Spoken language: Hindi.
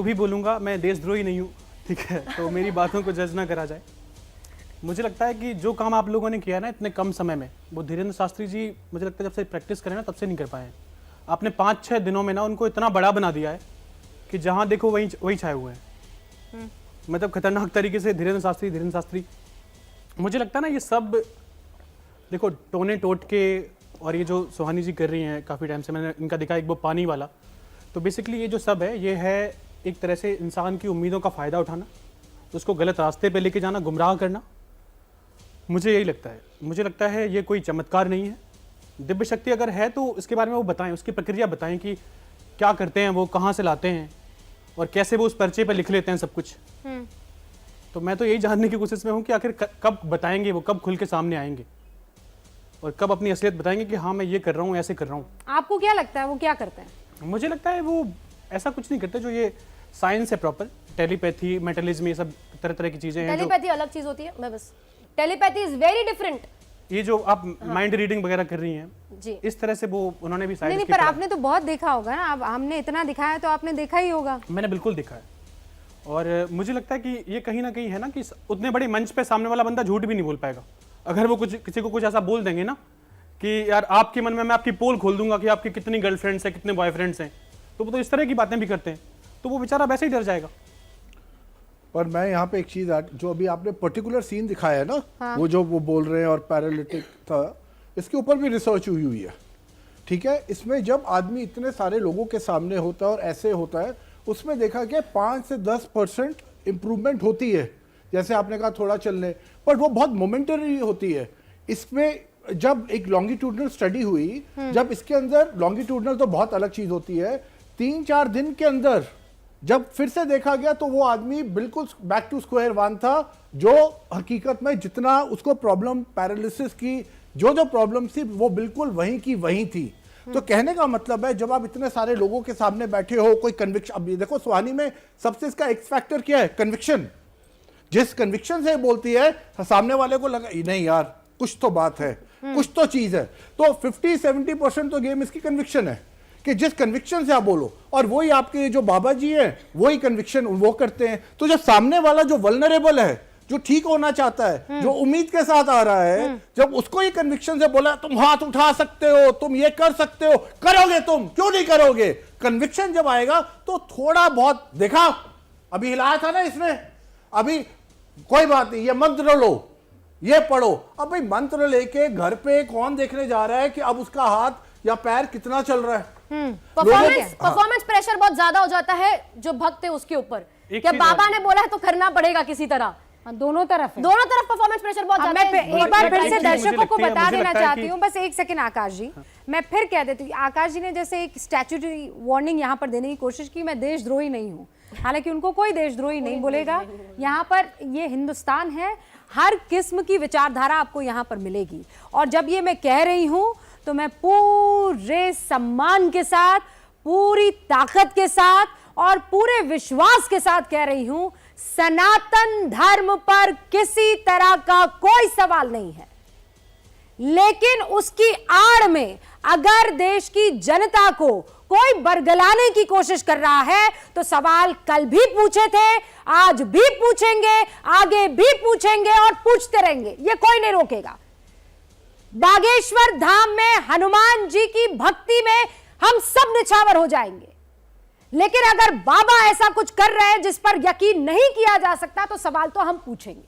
भी बोलूँगा मैं देशद्रोही नहीं हूँ, ठीक है, तो मेरी बातों को जज ना करा जाए। मुझे लगता है कि जो काम आप लोगों ने किया ना इतने कम समय में, वो धीरेन्द्र शास्त्री जी मुझे लगता है जब से प्रैक्टिस करें ना तब से नहीं कर पाए हैं। आपने 5-6 दिनों में ना उनको इतना बड़ा बना दिया है कि जहाँ देखो वही छाए हुए हैं। मतलब खतरनाक तरीके से धीरेन्द्र शास्त्री। मुझे लगता है ना ये सब देखो टोने टोट के, और ये जो सुहानी जी कर रही हैं काफ़ी टाइम से, मैंने इनका देखा एक वो पानी वाला, तो बेसिकली ये जो सब है ये है एक तरह से इंसान की उम्मीदों का फ़ायदा उठाना, उसको गलत रास्ते पे लेके जाना, गुमराह करना। मुझे यही लगता है। मुझे लगता है ये कोई चमत्कार नहीं है। दिव्य शक्ति अगर है तो इसके बारे में वो बताएं, उसकी प्रक्रिया बताएं कि क्या करते हैं वो, कहाँ से लाते हैं और कैसे वो उस पर्चे पर लिख लेते हैं सब कुछ। तो मैं तो यही जानने की कोशिश में हूँ कि आखिर कब बताएंगे वो, कब खुल के सामने आएंगे और कब अपनी असलियत बताएंगे कि हाँ मैं ये कर रहा हूँ, ऐसे कर रहा हूँ। आपको क्या लगता है वो क्या करते हैं? मुझे लगता है वो ऐसा कुछ नहीं करते जो ये साइंस है प्रॉपर, टेलीपैथी, मेटलिज्म, ये सब तरह तरह की चीजें हैं। टेलीपैथी अलग चीज होती है, मैं बस टेलीपैथी इज वेरी डिफरेंट। ये जो आप माइंड रीडिंग वगैरह कर रही हैं जी, इस तरह से वो उन्होंने भी नहीं, पर आपने तो बहुत देखा होगा ना, अब हमने इतना दिखाया तो आपने देखा ही होगा। मैंने बिल्कुल देखा है और मुझे लगता है कि ये कहीं ना कहीं है ना कि उतने बड़े मंच पे सामने वाला बंदा झूठ भी नहीं बोल पाएगा। अगर वो किसी को कुछ ऐसा बोल देंगे ना कि यार आपके मन में मैं आपकी पोल खोल दूंगा कि आपकी कितनी गर्लफ्रेंड्स हैं, कितने बॉयफ्रेंड्स हैं, तो वो तो इस तरह की बातें भी करते हैं, तो वो बेचारा वैसे ही डर जाएगा। पर मैं यहाँ पे एक चीज जो अभी आपने पर्टिकुलर सीन दिखाया है ना, वो जो वो बोल रहे हैं और पैरालिटिक था, इसके ऊपर भी रिसर्च हुई है, ठीक है। इसमें जब आदमी इतने सारे लोगों के सामने होता है और ऐसे होता है, उसमें देखा गया 5 से 10% इम्प्रूवमेंट होती है, जैसे आपने कहा थोड़ा चलने, पर वो बहुत मोमेंटरी होती है। इसमें जब एक लॉन्गिट्यूडनल स्टडी हुई, जब इसके अंदर लॉन्गिट्यूडनल तो बहुत अलग चीज होती है, 3-4 दिन के अंदर जब फिर से देखा गया तो वो आदमी बिल्कुल बैक टू स्क्वायर वन था, जो हकीकत में जितना उसको प्रॉब्लम पैरालिसिस की जो प्रॉब्लम थी वो बिल्कुल वहीं की वहीं थी। तो कहने का मतलब है जब आप इतने सारे लोगों के सामने बैठे हो, कोई कन्विक्शन, अब ये देखो सुहानी में सबसे इसका एक्स फैक्टर क्या है, कन्विक्शन। जिस कन्विक्शन से बोलती है सामने वाले को लगा नहीं यार कुछ तो बात है, कुछ तो चीज है, तो 50-70% तो गेम इसकी कन्विक्शन है कि जिस कन्विक्शन से आप बोलो, और वही आपके जो बाबा जी हैं वही कन्विक्शन वो करते हैं। तो जब सामने वाला जो वल्नरेबल है, जो ठीक होना चाहता है, जो उम्मीद के साथ आ रहा है, जब उसको ये कन्विक्शन से बोला तुम हाथ उठा सकते हो, तुम ये कर सकते हो, करोगे, तुम क्यों नहीं करोगे, कन्विक्शन जब आएगा तो थोड़ा बहुत देखा, अभी हिलाया था ना इसने, अभी कोई बात नहीं, ये मंत्र लो, ये पढ़ो। अब भाई मंत्र लेके घर पे कौन देखने जा रहा है कि अब उसका हाथ या पैर कितना चल रहा है। परफॉर्मेंस प्रेशर बहुत ज्यादा हो जाता है जो भक्त है उसके ऊपर, क्या बाबा ने बोला है तो करना पड़ेगा किसी तरह। दोनों तरफ परफॉर्मेंस प्रेशर बहुत ज्यादा है। मैं एक बार फिर से दर्शकों को बता देना चाहती हूँ, बस 1 सेकंड आकाश जी, मैं फिर कह देती हूँ, आकाश जी ने जैसे एक स्टैट्यूटरी वार्निंग यहाँ पर देने की कोशिश की, मैं देशद्रोही नहीं हूँ, हालांकि उनको कोई देशद्रोही नहीं बोलेगा। यहाँ पर ये हिंदुस्तान है, हर किस्म की विचारधारा आपको यहाँ पर मिलेगी, और जब ये मैं कह रही हूँ तो मैं पूरे सम्मान के साथ, पूरी ताकत के साथ और पूरे विश्वास के साथ कह रही हूं, सनातन धर्म पर किसी तरह का कोई सवाल नहीं है, लेकिन उसकी आड़ में अगर देश की जनता को कोई बरगलाने की कोशिश कर रहा है तो सवाल कल भी पूछे थे, आज भी पूछेंगे, आगे भी पूछेंगे और पूछते रहेंगे, ये कोई नहीं रोकेगा। बागेश्वर धाम में हनुमान जी की भक्ति में हम सब निछावर हो जाएंगे, लेकिन अगर बाबा ऐसा कुछ कर रहे हैं जिस पर यकीन नहीं किया जा सकता तो सवाल तो हम पूछेंगे।